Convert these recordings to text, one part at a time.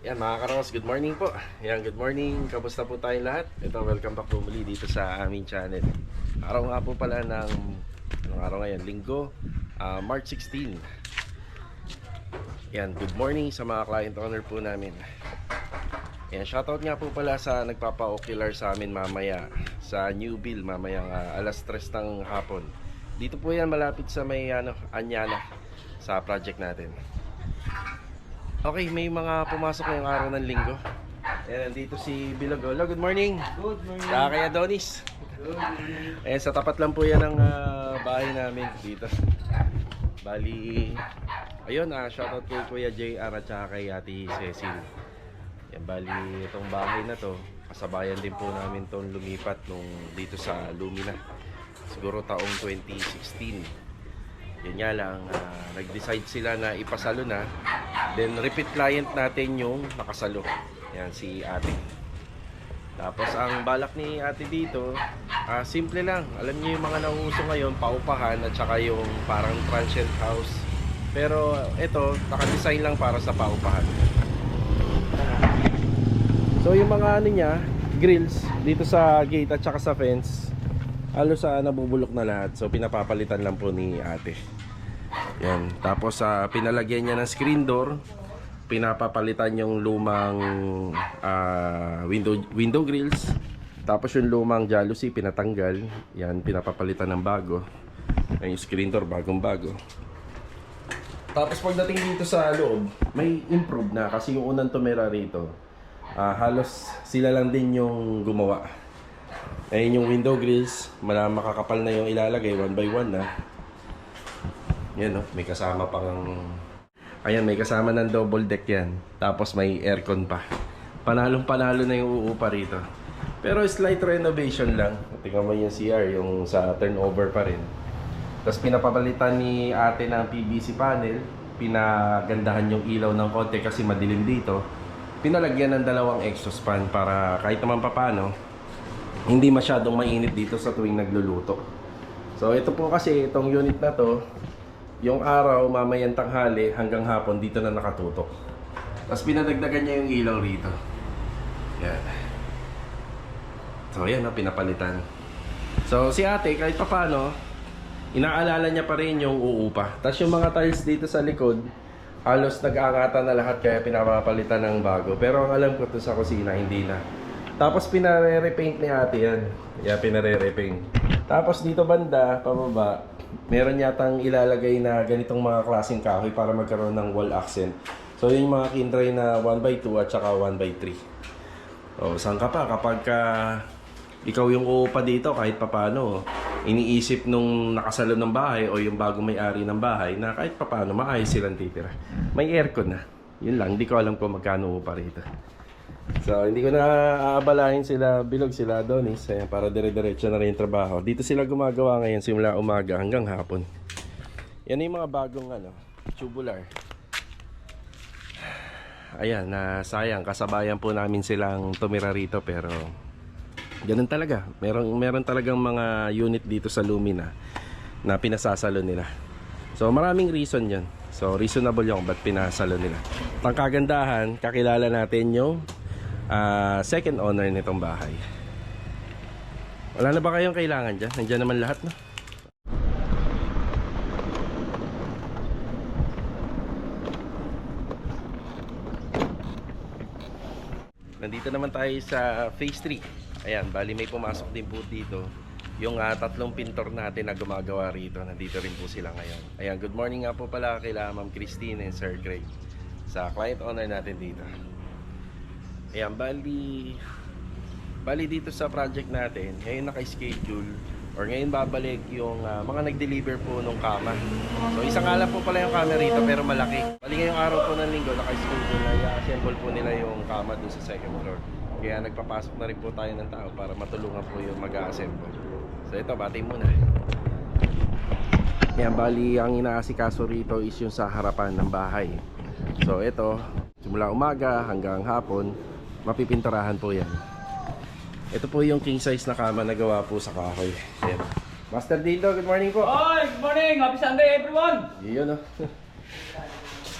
Yan mga karos, good morning po. Yan, good morning. Kamusta po tayong lahat? Ito, welcome back po muli dito sa aming channel. Araw nga po pala ng anong araw ngayon? Linggo, March 16. Yan, good morning sa mga client owner po namin. Yan, shoutout nga po pala sa nagpapa-ocular sa amin mamaya sa New Bill mamayang alas 3 ng hapon. Dito po yan malapit sa may Anyana sa project natin. Okay, may mga pumasok ngayong araw ng linggo. Ayan, nandito si Bilog. Hello, good morning. Good morning. Kaya Adonis. Good morning. Ayan, sa tapat lang po yan ng bahay namin dito. Bali, ayun, shoutout kay Kuya JR at saka kay Ate Cecil. Ayan, bali, itong bahay na to, kasabayan din po namin itong lumipat nung dito sa Lumina. Siguro taong 2016. Yun nga lang, nag-decide sila na ipasalo na. Then repeat client natin yung nakasalo. Yan, si ate. Tapos ang balak ni ate dito, simple lang. Alam niyo yung mga nauuso ngayon, paupahan at saka yung parang transient house. Pero ito, naka-design lang para sa paupahan. So yung mga ano niya, grills dito sa gate at saka sa fence, halos nabubulok na lahat. So pinapapalitan lang po ni ate. Yan. Tapos pinalagyan niya ng screen door, pinapapalitan yung lumang window grills. Tapos yung lumang jalousie pinatanggal. Yan, pinapapalitan ng bago. Yung screen door bagong bago. Tapos pagdating dito sa loob, may improve na kasi yung unang tumira rito, halos sila lang din yung gumawa. Ayun yung window grills, makakapal na yung ilalagay, 1 by 1 na. Yan may kasama pang ayan, may kasama ng double deck yan. Tapos may aircon pa. Panalong panalo na yung uupa rito. Pero slight renovation lang. Tingnan mo yung CR, yung sa turnover pa rin. Tapos pinapapalitan ni ate ng PVC panel. Pinagandahan yung ilaw ng konti kasi madilim dito. Pinalagyan ng 2 exhaust fan para kahit naman papano hindi masyadong mainit dito sa tuwing nagluluto. So ito po kasi, itong unit na to, yung araw, mamayang tanghali hanggang hapon dito na nakatutok. Tapos pinadagdagan niya yung ilaw rito. Yan. So yan pinapalitan. So si ate kahit papano, inaalala niya pa rin yung uupa. Tapos yung mga tiles dito sa likod, halos nag-aangatan na lahat kaya pinapapalitan ng bago. Pero ang alam ko to sa kusina, hindi na. Tapos pinare-repaint ni ate yan. Yeah, pinare-repaint. Tapos dito banda, pababa, meron yatang ilalagay na ganitong mga klaseng kahoy para magkaroon ng wall accent. So yun yung mga kindray na 1x2 at saka 1x3. O saan ka pa kapag ikaw yung uupa dito kahit papano, iniisip nung nakasalo ng bahay o yung bagong may-ari ng bahay na kahit papano maayos silang titira. May aircon na. Yun lang, hindi ko alam kung magkano upa rito. So hindi ko na aabalahin sila Bilog, sila Adonis para dire-diretso na rin yung trabaho. Dito sila gumagawa ngayon simula umaga hanggang hapon. Yan yung mga bagong tubular. Ayan, sayang kasabayan po namin silang tumira rito pero ganun talaga. Meron talagang mga unit dito sa Lumina na pinasasalo nila. So maraming reason yan. So reasonable yung ba't pinasalo nila. Pangkagandahan, kakilala natin yung second owner nitong bahay. Wala na ba kayong kailangan dyan? Nandiyan naman lahat, no? Nandito naman tayo sa phase 3. Ayan, bali may pumasok din po dito. Yung 3 pintor natin na gumagawa rito. Nandito rin po sila ngayon. Ayan, good morning nga po pala kila Ma'am Christine and Sir Greg sa client owner natin dito. Ayan, bali dito sa project natin, ngayon naka-schedule or ngayon babalik yung mga nag-deliver po nung kama. So isang ala po pala yung kama rito pero malaki. Bali ngayong araw po ng linggo, naka-schedule na i-assemble po nila yung kama dun sa second floor. Kaya nagpapasok na rin po tayo ng tao para matulungan po yung mag-assemble. So ito, batay muna. Ayan, bali ang inaasikaso rito is yung sa harapan ng bahay. So ito, simula umaga hanggang hapon, mapipinturahan po yan. Ito po yung king size na kama na gawa po sa kahoy. Ayan. Master Dito, good morning po. Hi, good morning. Happy Sunday everyone. Yun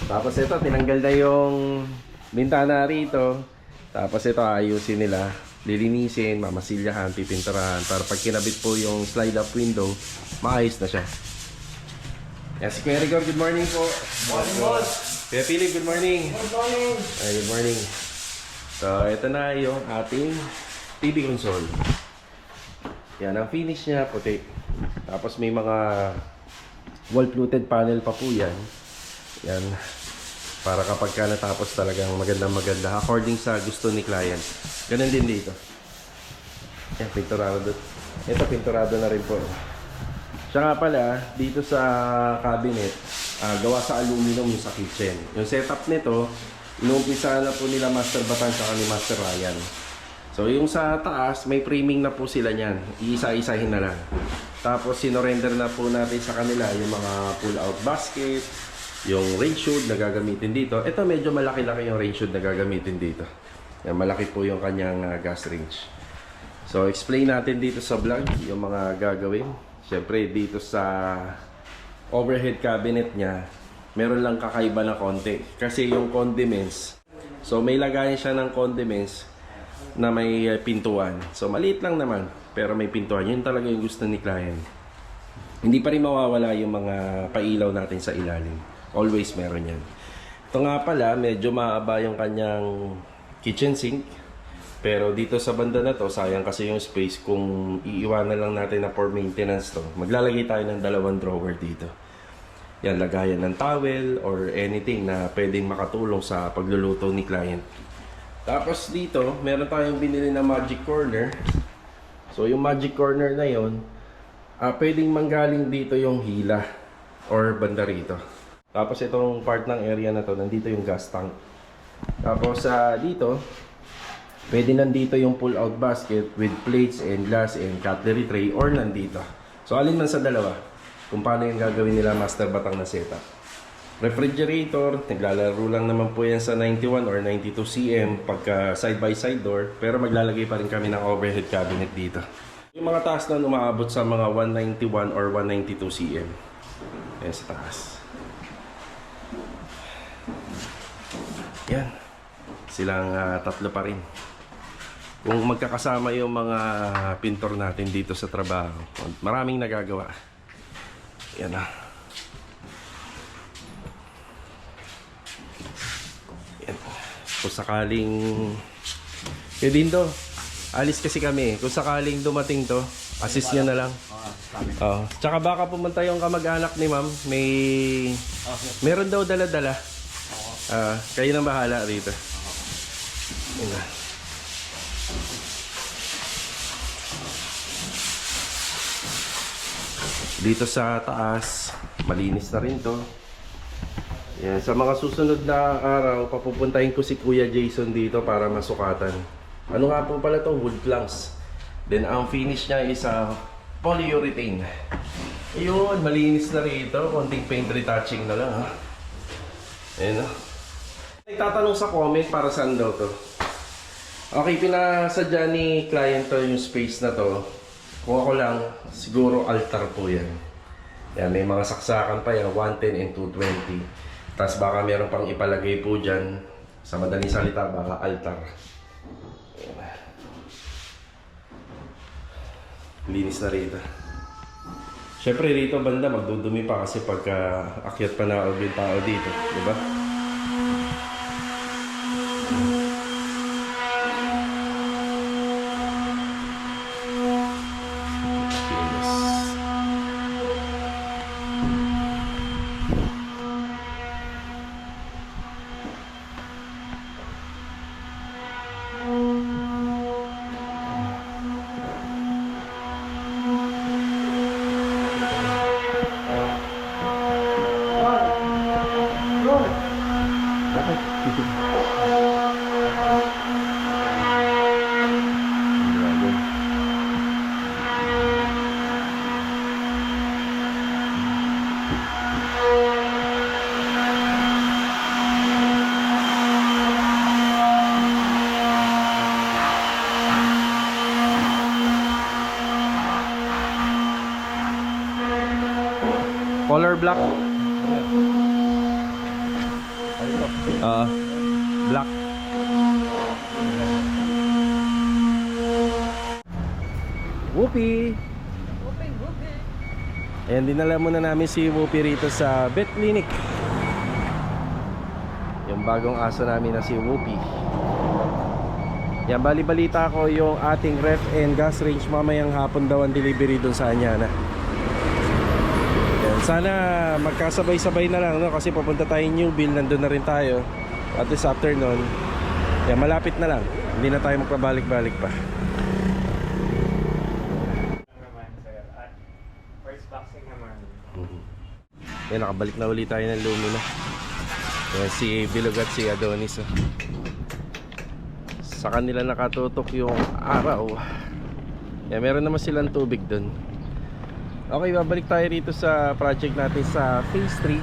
Tapos ito, tinanggal na yung bintana rito. Tapos ito ayusin nila. Lilinisin, mamasilyahan, pipinturahan. Para pag kinabit po yung slide up window, maayos na siya. Yes, Kuya Rigor, good morning po. Morning, boss. Kuya Philip, good morning. Good morning. Ay, good morning. So, ito na yung ating TV console. Yan, ang finish niya, puti. Tapos may mga wall-fluted panel pa po yan. Yan. Para kapag ka natapos talagang maganda according sa gusto ni client. Ganun din dito. Yan, pinturado. Ito, pinturado na rin po. Siya nga pala, dito sa cabinet, gawa sa aluminum yung sa kitchen. Yung setup nito, inuumpisa na po nila Master Batan sa ni Master Ryan. So yung sa taas, may framing na po sila niyan. Iisa-isahin na lang. Tapos sinorender na po natin sa kanila yung mga pull-out basket, yung rain shield na gagamitin dito. Ito medyo malaki-laki yung rain shield na gagamitin dito. Yan, malaki po yung kanyang gas range. So explain natin dito sa vlog yung mga gagawin. Siyempre dito sa overhead cabinet niya, meron lang kakaiba na konti. Kasi yung condiments, so may lagayan siya ng condiments na may pintuan. So maliit lang naman, pero may pintuan. Yun talaga yung gusto ni client. Hindi pa rin mawawala yung mga pailaw natin sa ilalim. Always meron yan. Ito nga pala, medyo maaba yung kanyang kitchen sink. Pero dito sa banda na to, sayang kasi yung space. Kung iiwanan lang natin na for maintenance to, maglalagay tayo ng 2 drawer dito. Yan, lagayan ng towel or anything na pwedeng makatulong sa pagluluto ni client. Tapos dito, meron tayong binili na magic corner. So yung magic corner na yon, pwedeng manggaling dito yung hila or banda rito. Tapos itong part ng area na to, nandito yung gas tank. Tapos dito, pwede nandito yung pull-out basket with plates and glass and cutlery tray or nandito. So alin man sa dalawa, kung paano yung gagawin nila Master Batang na setup. Refrigerator, naglalaro lang naman po yan sa 91 or 92 cm pagka side by side door, pero maglalagay pa rin kami ng overhead cabinet dito. Yung mga taas na umaabot sa mga 191 or 192 cm. Ayan sa taas. Yan. Silang tatlo pa rin. Kung magkakasama yung mga pintor natin dito sa trabaho, maraming nagagawa. Yan na. Yan. Kung sakaling Dindo, alis kasi kami. Kung sakaling dumating to, assist nyo na lang. Tsaka baka pumunta yung kamag-anak ni ma'am. Meron daw dala-dala. Kayo nang bahala rito. Yan na. Dito sa taas, malinis na rin to. Yan. Sa mga susunod na araw, papupuntahin ko si Kuya Jason dito para masukatan. Ano nga po pala to? Wood planks. Then ang finish niya is polyurethane. Ayun, malinis na rito. Konting paint retouching na lang. Ayan. Nagtatanong sa comment para saan daw to. Okay, pinasadya ni client to yung space na to. Kung ako lang, siguro altar po yan. Yan, may mga saksakan pa yan, 110 and 220. Tapos baka meron pang ipalagay po dyan. Sa madaling salita, baka altar. Yan. Linis na rito. Siyempre rito banda, magdudumi pa kasi pagka akyat pa na yung tao dito. Diba? Color black. Black. Whoopi! Ayan, dinala muna namin si Whoopi rito sa vet clinic. Yung bagong aso namin na si Whoopi. Yan, bali-balita ko yung ating ref and gas range mamayang hapon daw ang delivery dun sa Anyana. Yan, sana magkasabay-sabay na lang, no? Kasi papunta tayong Newville, nandun na rin tayo. At this afternoon, yan, malapit na lang. Hindi na tayo magpabalik-balik pa. First boxing naman. Yan, nakabalik na ulit tayo ng Lumina. Yan, si Bilog at si Adonis, oh. Sa kanila nakatutok yung araw. Yan, meron naman silang tubig dun. Okay, babalik tayo rito sa project natin sa Phase 3.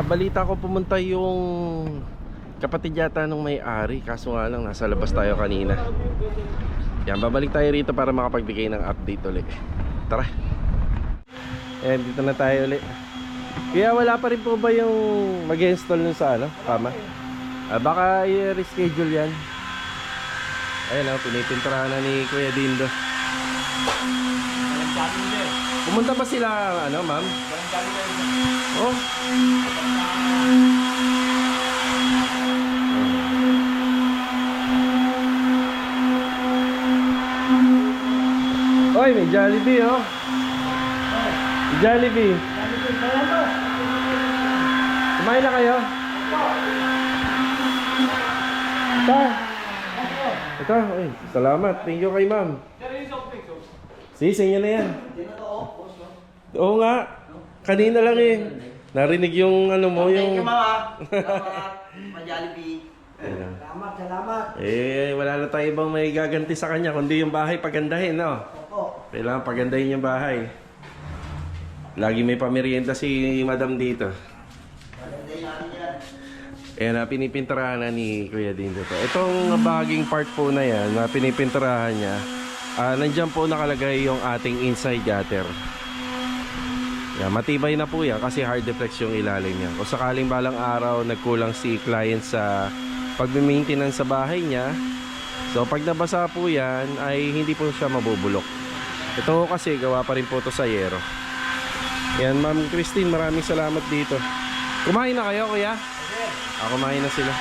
Balita ko pumunta yung kapatid yata nung may-ari. Kaso nga lang, nasa labas tayo kanina. Yan, babalik tayo rito para makapagbigay ng update ulit. Tara. Ayan, dito na tayo ulit. Kaya wala pa rin po ba yung mag-install nun sa ano, kama? Baka i-reschedule yan. Ayun lang, pinipinturahan na ni Kuya Dindo. Pumunta ba sila, ano, ma'am? Oh. Oy, may Jollibee, oh. May Jollibee. Kumain na kayo? Ito, ay, salamat. Thank you kay ma'am. Si, sa inyo na yan. Oo nga. Kanina lang eh. Narinig yung ano mo, yung... Thank you, mama. Salamat. Ma-Jollibee. Salamat. Eh, wala na tayo ibang may gaganti sa kanya, kundi yung bahay pagandahin, no? Opo. Kailangan pagandahin yung bahay. Lagi may pamerienda si madam dito. Pagandahin natin yan. Ayan na, pinipinturahan na ni Kuya Dindo to. Itong bahaging part po na yan, na pinipinturahan niya, nandyan po nakalagay yung ating inside gutter. Yan, matibay na po yan kasi hard deflex yung ilalim niya. Kung sakaling balang araw nagkulang si client sa pag-maintenance sa bahay niya, so pag nabasa po yan ay hindi po siya mabubulok. Ito kasi gawa pa rin po to sa yero. Yan, Ma'am Christine, maraming salamat dito. Kumain na kayo, kuya? Kumain na sila.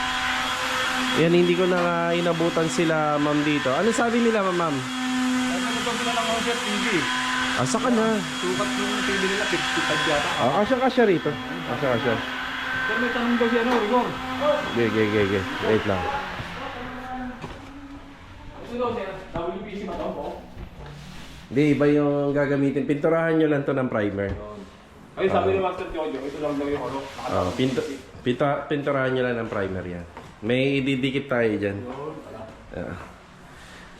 Yan, hindi ko na nga inabutan sila, ma'am, dito. Ano sabi nila, ma'am? Nagpapagod sila ng order TV. Asa ka na? Sukat yung TV nila, 55 yata. Kasya rito. Kasya. Pero may tanong daw siya, no, Rigor? Ge. Wait lang. Ito daw siya, WPC matang po. Hindi, iba yung gagamitin. Pinturahan nyo lang to ng primer. Ay, sabi ni Master Jojo, ito lang daw yung ano. Pinturahan nyo lang ng primer yan. May ididikit tayo dyan.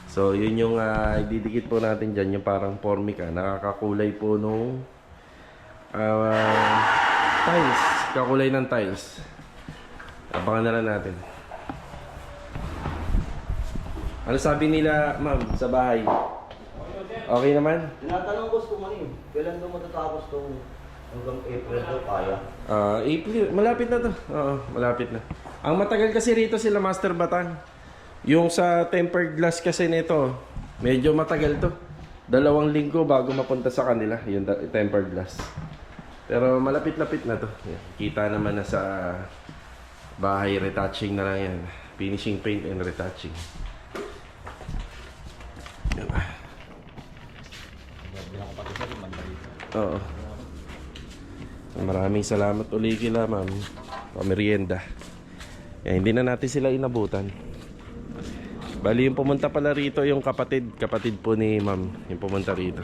So, yun yung ididikit po natin dyan. Yung parang formica. Nakakakulay po nung tiles. Kakulay ng tiles. Abangan na lang natin. Ano sabi nila, ma'am, sa bahay? Okay naman? Tinatanong ko kung ano yun. Kailan daw matatapos itong hanggang April daw kaya? April. Malapit na to. Oo, malapit na. Ang matagal kasi rito sila Master Batang. Yung sa tempered glass kasi nito, medyo matagal to. 2 linggo bago mapunta sa kanila yung tempered glass. Pero malapit-lapit na to. Yan. Kita naman na sa bahay, retouching na lang yan. Finishing paint and retouching. Yan. Oo. Maraming salamat uli kila ma'am. Pamerienda. Yan, hindi na natin sila inabutan. Bali yung pumunta pala rito yung kapatid po ni ma'am. Yung pumunta rito.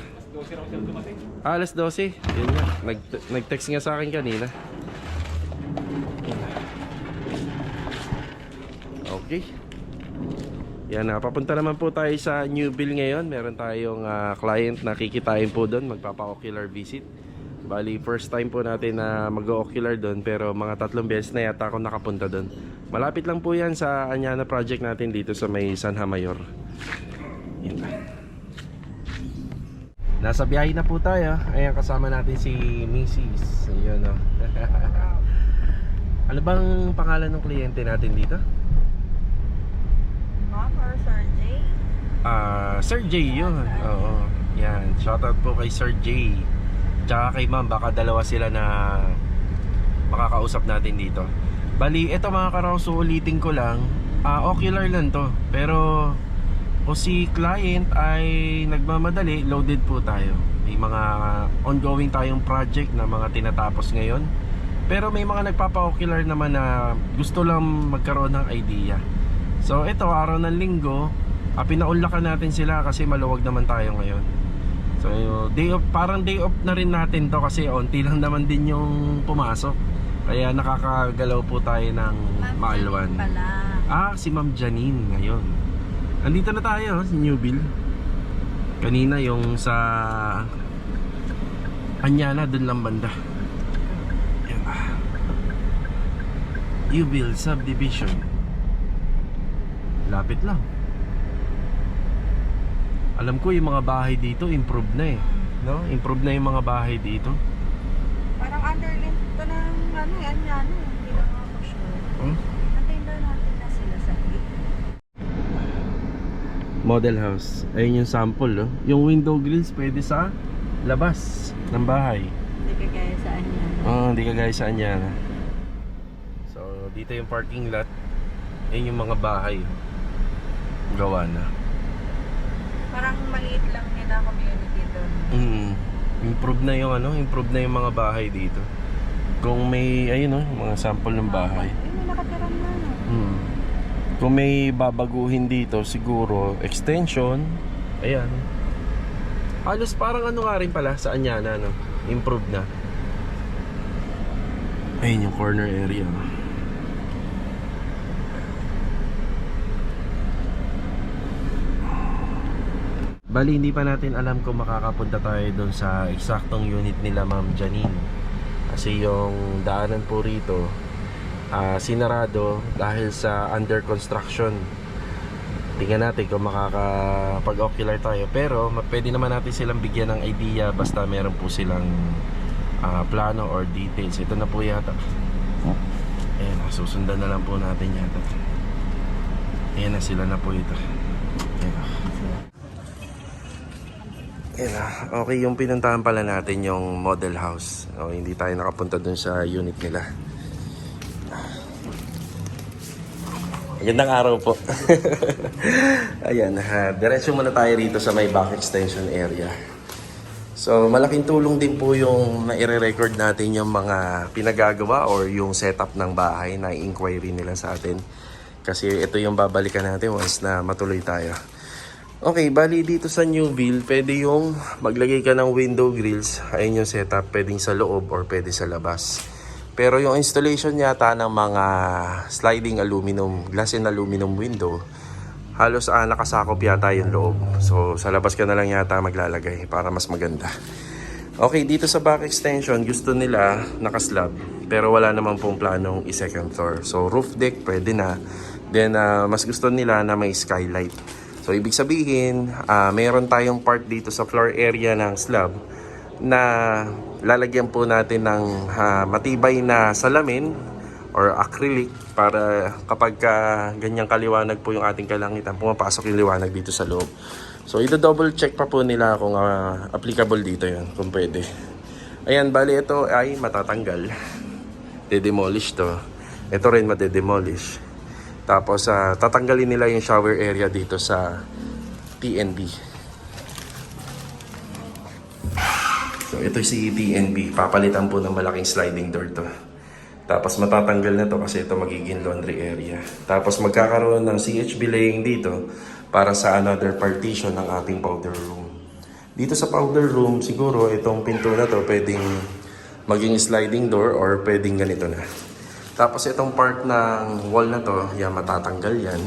Alas 12. Yun nga. Nag-text nga sa akin kanina. Okay. Yan, papunta naman po tayo sa Newville ngayon. Meron tayong client na kikitain po doon. Magpapa-ocular visit. Bali, first time po natin na mag-ocular doon. Pero mga 3 beses na yata ako nakapunta doon. Malapit lang po yan sa Anyana project natin dito sa may Sanha Mayor. Yan. Nasa biyahe na po tayo. Ayan, kasama natin si Mrs. Ayan, oh. Ano bang pangalan ng kliyente natin dito? Ma'am or Sir J? Sir Jay yun. Oo. Yan. Shoutout po kay Sir Jay. Tsaka kay ma'am. Baka dalawa sila na makakausap natin dito. Bali, eto mga karos, ulitin ko lang. Ocular lang to. Pero kung si client ay nagmamadali, loaded po tayo. May mga ongoing tayong project na mga tinatapos ngayon. Pero may mga nagpapa-ocular naman na gusto lang magkaroon ng idea. So ito, araw ng linggo, pinaunlakan natin sila kasi maluwag naman tayo ngayon. So day off, parang day off na rin natin to kasi onti lang naman din yung pumasok. Kaya nakakagalaw po tayo ng maalwan. Si Ma'am Janine ngayon. Andito na tayo sa Newville. Kanina yung sa Anyana, dun lang banda. Yan. Newville Subdivision. Lapit lang. Alam ko yung mga bahay dito improve na eh, no? Improve na yung mga bahay dito. Parang underlink to ng Anyana. Hindi lang ako sure. Antayin daw natin na sila sa gate. Model house. Ayun yung sample, no? Yung window grills pwede sa labas ng bahay. Hindi kagaya sa Anyana. Hindi kagaya sa Anyana. So, dito yung parking lot. Ayun yung mga bahay. Gawa na. Parang maliit lang yun na community doon. Improve na yung improve na yung mga bahay dito. Kung may, ayun no, mga sample ng bahay. May nakatira na. Kung may babaguhin dito, siguro extension. Ayan. Halos parang nga rin pala sa Anyana, no? Improve na. Ayun yung corner area. Bali, hindi pa natin alam kung makakapunta tayo doon sa eksaktong unit nila Ma'am Janine. Kasi yung daanan po rito sinarado dahil sa under construction. Tingnan natin kung makakapag-ocular tayo. Pero pwede naman natin silang bigyan ng idea basta meron po silang plano or details. Ito na po yata. Ayan, susundan na lang po natin yata. Ayan na, sila na po ito. Ayan. Okay, yung pinuntahan pala natin yung model house. Hindi tayo nakapunta dun sa unit nila. Gandang araw po. Ayan, diretso muna tayo rito sa may back extension area. So, malaking tulong din po yung na-record natin yung mga pinagagawa or yung setup ng bahay na inquiry nila sa atin. Kasi ito yung babalikan natin once na matuloy tayo. Okay, bali dito sa Newville, pwede yung maglagay ka ng window grills. Ayun yung setup, pwedeng sa loob or pwede sa labas. Pero yung installation yata ng mga sliding aluminum, glass and aluminum window, halos nakasakop yata yung loob. So sa labas ka na lang yata maglalagay para mas maganda. Okay, dito sa back extension, gusto nila nakaslab. Pero wala naman pong planong i-second floor. So roof deck, pwede na. Then mas gusto nila na may skylight. So, ibig sabihin, mayroon tayong part dito sa floor area ng slab na lalagyan po natin ng matibay na salamin or acrylic para kapag ganyang kaliwanag po yung ating kalangitan, pumapasok yung liwanag dito sa loob. So, ito-double check pa po nila kung applicable dito yun, kung pwede. Ayan, bali ito ay matatanggal. De-demolish to. Ito rin made-demolish. Tapos tatanggalin nila yung shower area dito sa TNB. So ito si TNB, papalitan po ng malaking sliding door to. Tapos matatanggal na to kasi ito magiging laundry area. Tapos magkakaroon ng CHB laying dito para sa another partition ng ating powder room. Dito sa powder room, siguro itong pinto na to pwedeng maging sliding door or pwedeng ganito na. Tapos itong part ng wall na to, yan matatanggal yan.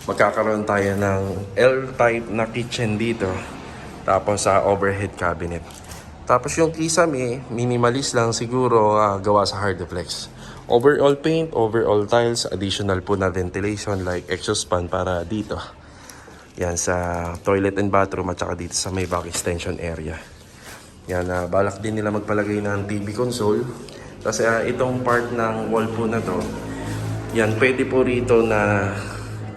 Magkakaroon tayo ng L-type na kitchen dito. Tapos sa overhead cabinet. Tapos yung kisame, minimalist lang siguro gawa sa hardplex. Overall paint, overall tiles, additional po na ventilation like exhaust fan para dito. Yan sa toilet and bathroom at saka dito sa may back extension area. Yan, balak din nila magpalagay ng TV console. Kasi itong part ng wall po na to, yan pwede po rito na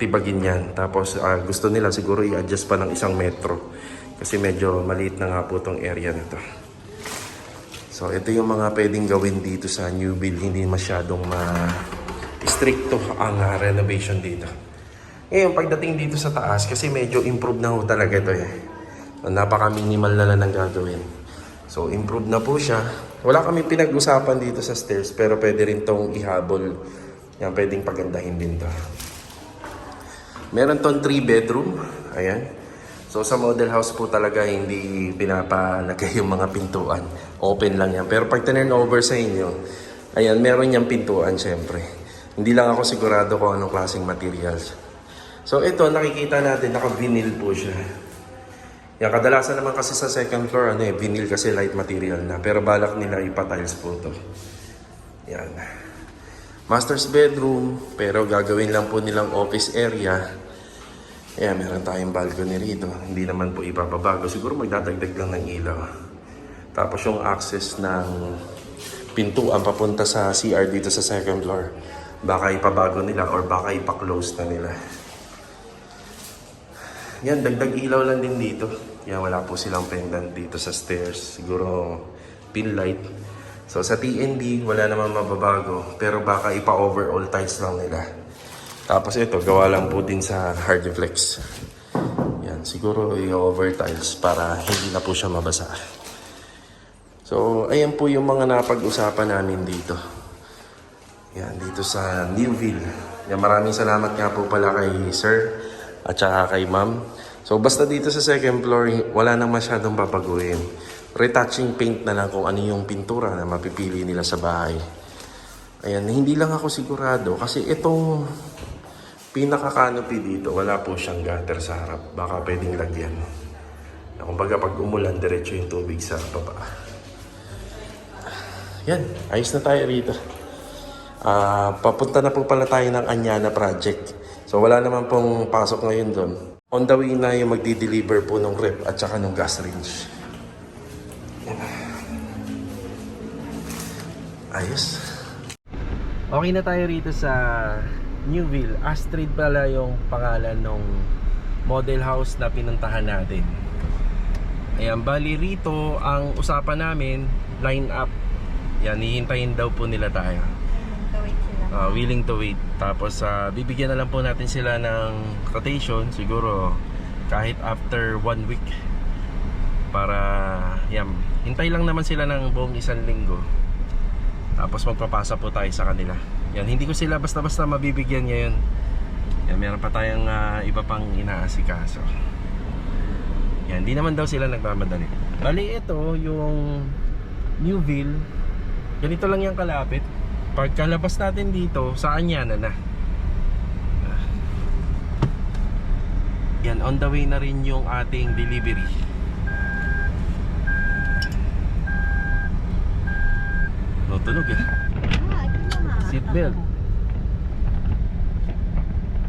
tibagin yan. Tapos gusto nila siguro i-adjust pa ng 1 metro. Kasi medyo maliit na nga po itong area na to. So ito yung mga pwedeng gawin dito sa new build. Hindi masyadong stricto ang renovation dito. Ngayon pagdating dito sa taas, kasi medyo improve na ho talaga ito eh. Napaka-minimal na lang ang gagawin. So improve na po siya. Wala kami pinag-usapan dito sa stairs, pero pwede rin tong ihabol. Yan, pwedeng pagandahin din to. Meron tong 3 bedroom. Ayan. So sa model house po talaga hindi pinapalagay yung mga pintuan. Open lang yan. Pero pag turn over sa inyo, ayan, meron niyang pintuan syempre. Hindi lang ako sigurado kung anong klaseng materials. So ito, nakikita natin, naka-vinyl po siya. Yan, kadalasan naman kasi sa second floor, vinyl kasi light material na. Pero balak nila ipa-tiles po to. Yan. Master's bedroom, pero gagawin lang po nilang office area. Ayan, meron tayong balcony rito. Hindi naman po ipapabago. Siguro magdadagdag lang ng ilaw. Tapos yung access ng pintuan papunta sa CR dito sa second floor. Baka ipabago nila or baka ipa-close na nila. Yan, dagdag ilaw lang din dito. Yan, wala po silang pendant dito sa stairs. Siguro pin light. So sa TND, wala naman mababago. Pero baka ipa-overall tiles lang nila. Tapos ito, gawa lang po din sa Hardiflex. Yan, siguro i-over tiles para hindi na po siya mabasa. So, ayan po yung mga napag-usapan namin dito. Yan, dito sa Newville. Yan, maraming salamat nga po pala kay Sir at saka kay Ma'am. So, basta dito sa second floor, wala nang masyadong babaguhin. Retouching paint na lang kung ano yung pintura na mapipili nila sa bahay. Ayan, hindi lang ako sigurado kasi itong pinaka-canopy dito, wala po siyang gutter sa harap. Baka pwedeng lagyan. Kumbaga pag umulan, diretso yung tubig sa baba. Yan, ayos na tayo rito. Papunta na po pala tayo ng Anyana project. So wala naman pong pasok ngayon doon. On the way na yung magdi-deliver po ng rep at saka ng gas range. Yan. Ayos. Okay na tayo rito sa Newville. Astrid pala yung pangalan ng model house na pinuntahan natin. Ayan, bali rito ang usapan namin, line up. Yan, hihintayin daw po nila tayo. Willing to wait. Tapos bibigyan na lang po natin sila ng quotation siguro kahit after 1 week. Para yan, hintay lang naman sila ng buong 1 linggo. Tapos magpapasa po tayo sa kanila. Yan, hindi ko sila basta-basta mabibigyan ngayon. Yan, meron pa tayong iba pang inaasikaso. Yan, hindi naman daw sila nagmamadali. Bali ito yung Newville. Ganito lang yung kalapit. Pagkalabas natin dito, sa Anyana na. Yan, on the way na rin yung ating delivery. No, tunog eh. Seatbelt.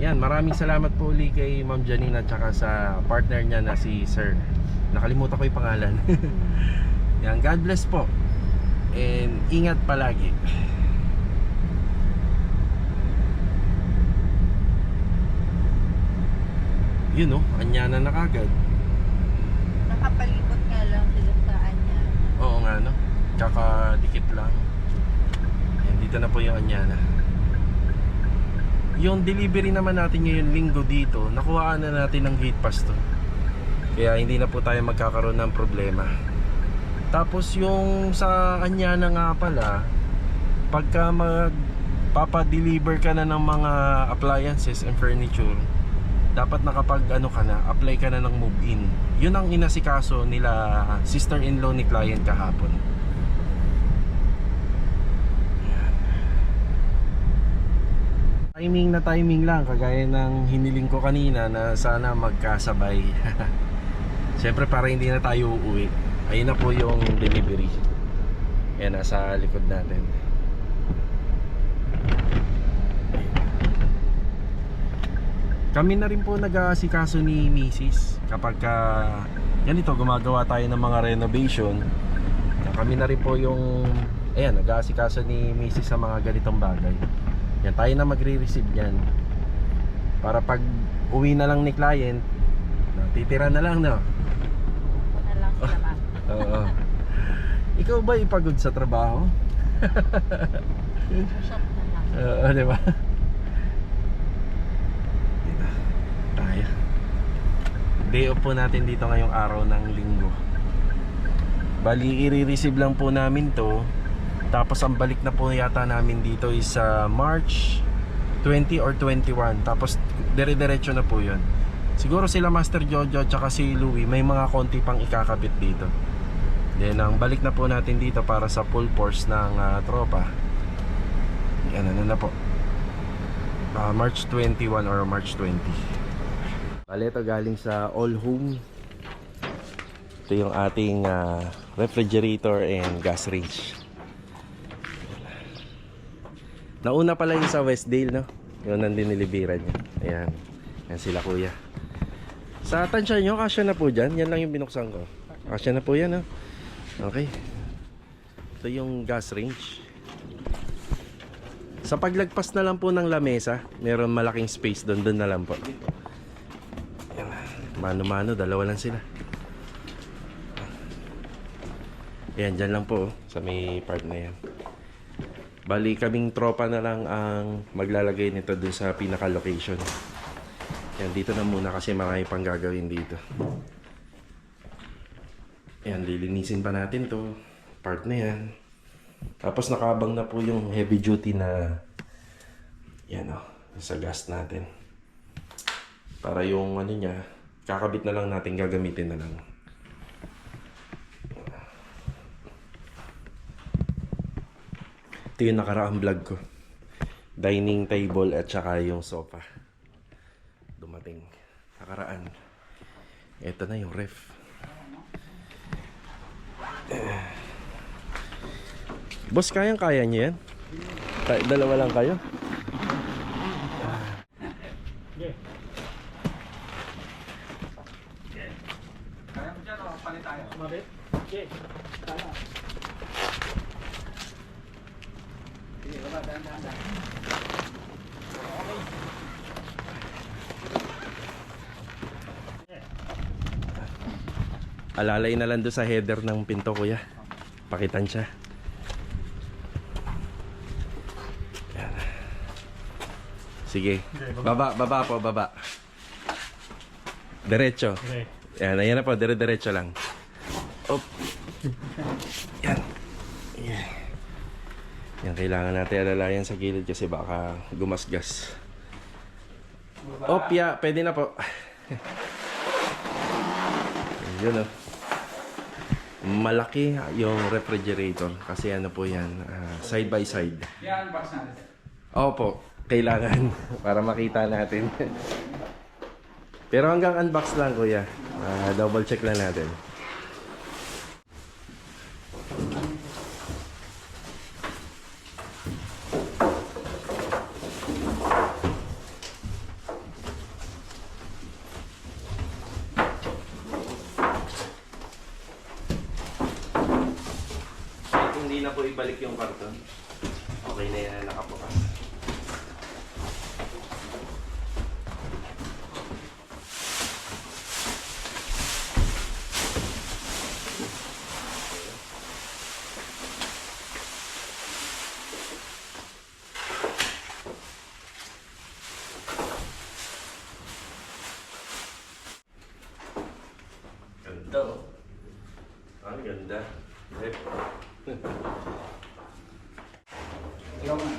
Yan, maraming salamat po uli kay Ma'am Janine at saka sa partner niya na si Sir. Nakalimutan ko yung pangalan. Yan, God bless po. And ingat palagi. Yun oh, Anyana na kagad. Nakapalibot nga lang sila sa Anyana. Oo nga no, kakadikit lang. Yan, dito na po yung Anyana. Yung delivery naman natin ngayon linggo dito, nakuhaan na natin ng gate pass to. Kaya hindi na po tayo magkakaroon ng problema. Tapos yung sa Anyana nga pala, pagka magpapadeliver ka na ng mga appliances and furniture, dapat nakapag apply ka na ng move-in. Yun ang inasikaso nila sister-in-law ni client kahapon. Timing na timing lang, kagaya ng hiniling ko kanina na sana magkasabay. Siyempre para hindi na tayo uuwi. Ayun na po yung delivery. Yan, nasa likod natin. Kami na rin po nag-aasikaso ni Mrs. Kapag ganito, gumagawa tayo ng mga renovation. Kami na rin po yung nag-aasikaso ni Mrs. sa mga ganitong bagay. Yan, tayo na magre-receive yan. Para pag uwi na lang ni client, titira na lang, no? Ako na lang sila ma'am. Oo. Ikaw ba ipagod sa trabaho? Sa shop na lang. Oo, di ba? Dito. Tayo. Day off po natin dito ngayong araw ng linggo. Bali, i-receive lang po namin to. Tapos ang balik na po yata namin dito is March 20 or 21. Tapos dire-diretso na po yun. Siguro sila Master Jojo tsaka si Louie may mga konti pang ikakabit dito. Then ang balik na po natin dito para sa full force ng tropa. Yan, ano na po, March 21 or March 20. Bali, ito galing sa All Home. Ito yung ating refrigerator and gas range. Nauna pala yung sa Westdale, no? Yun ang dinilibiran niya. Ayan. Yan sila kuya. Sa tansya nyo, kasya na po dyan. Yan lang yung binuksan ko. Kasya na po yan, no? Okay. Ito yung gas range. Sa paglagpas na lang po ng lamesa, meron malaking space doon. Doon na lang po. Ayan. Mano-mano, dalawa lang sila. Ayan, dyan lang po. Sa may part na yan. Bali, kaming tropa na lang ang maglalagay nito dun sa pinaka-location. Yan, dito na muna kasi marami pang gagawin dito. Yan, lilinisin pa natin to. Part na yan. Tapos nakabang na po yung heavy duty na yan o, sa gas natin. Para yung ano niya, kakabit na lang natin, gagamitin na lang. Ito yung nakaraang vlog ko. Dining table at saka yung sofa. Dumating. Nakaraan. Ito na yung ref. Boss, kayang-kaya niyo yan? Dalawa lang kayo? Kaya mo dyan, palit tayo. Marit? Okay. Tama. Sige, wala, dahan-dahan. Alalay na lang doon sa header ng pinto, kuya. Pakitan siya. Yan. Sige. Baba po, baba. Diretso. Yan, ayan na po, dire-diretso lang. Op. Yan. Yan. Yan, kailangan natin alalayan sa gilid kasi baka gumasgas. Op, ya, pwede na po. Yun o. Malaki yung refrigerator kasi ano po yan, side by side. Yan, box natin. Opo, kailangan para makita natin. Pero hanggang unbox lang, kuya. Double check lang natin. Hindi na po ibalik yung karton. Okay na yan, nakabukas. Ganda, oh. Ang ganda. Rep. Ikaw na.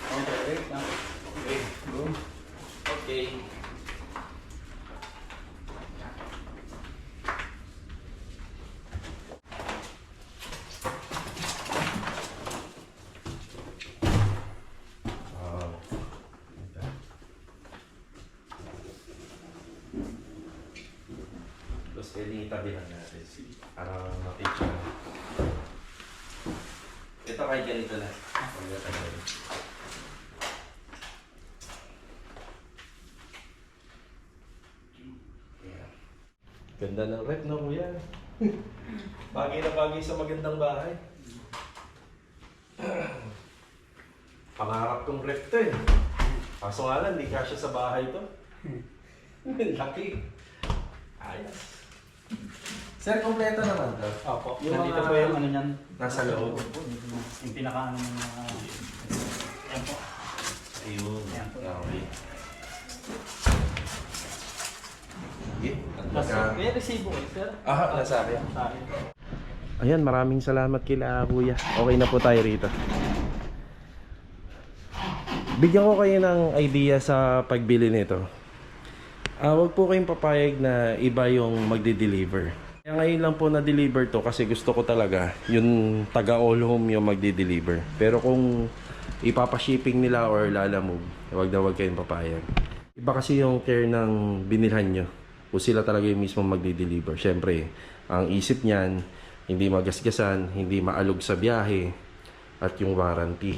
Okay, wait lang. Okay, boom. Okay. Tapos pwede itabi lang natin para ma-picture. Ito kahit ganito na. Yeah. Ganda ng rep, no, kuya? Bagay na bagay sa magandang bahay. Pangarap tong ref to eh. Kaso nga lang, di kasya sa bahay to. Laki. Ayos. Sir, kompleto naman to. Opo. Yung Nandito mga- po yung ano niyan. Nasa loob. Yung pinaka ano ng mga... Ayan po. Ayun. Ayan po. Okay. Sige. May resibo eh, sir. Nasa akin. Sa akin. Ayan, maraming salamat kila kuya. Okay na po tayo rito. Bigyan ko kayo ng idea sa pagbili nito. Huwag po kayong papayag na iba yung magde-deliver. Kaya ngayon lang po na-deliver to kasi gusto ko talaga yung taga all home yung magde-deliver. Pero kung ipapa-shipping nila or lalamove, huwag na huwag kayong papayag. Iba kasi yung care ng binilhan nyo. Kung sila talaga yung mismo magde-deliver. Siyempre, ang isip niyan, hindi magasgasan, hindi maalog sa biyahe, at yung warranty.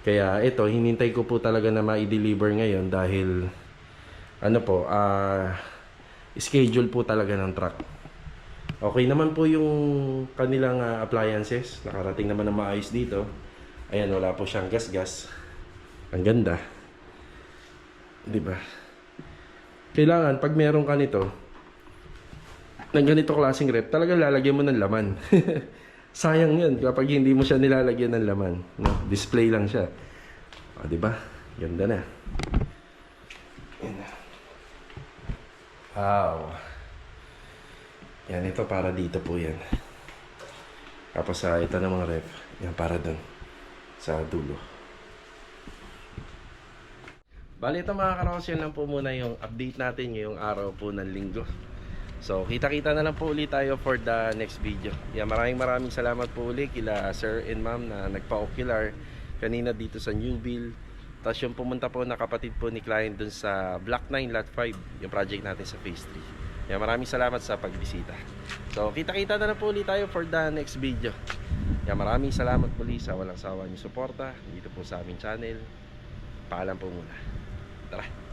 Kaya ito, hinintay ko po talaga na ma-deliver ngayon dahil schedule po talaga ng truck. Okay naman po yung kanilang appliances. Nakarating naman na maayos dito. Ayan, wala po siyang gas-gas. Ang ganda. 'Di ba? Kailangan pag meron ka nito ng ganito klaseng rep, talagang lalagyan mo ng laman. Sayang yun kapag hindi mo siya nilalagyan ng laman. No? Display lang siya. O, diba? Ganda na. Yan na. Wow. Yan, ito para dito po yan. Tapos ito na mga ref. Yan, para dun. Sa dulo. Bali ito mga karos, yan lang po muna yung update natin ngayong araw po ng linggo. So, kita-kita na lang po ulit tayo for the next video. Yeah, maraming salamat po ulit kila Sir and Ma'am na nagpa-ocular kanina dito sa Newville. Tapos yung pumunta po na kapatid po ni client dun sa Block 9 Lot 5, yung project natin sa Phase 3. Yeah, maraming salamat sa pagbisita. So, kita-kita na lang po ulit tayo for the next video. Yeah, maraming salamat po ulit sa walang sawa niyong suporta dito po sa aming channel. Paalam po muna. Tara!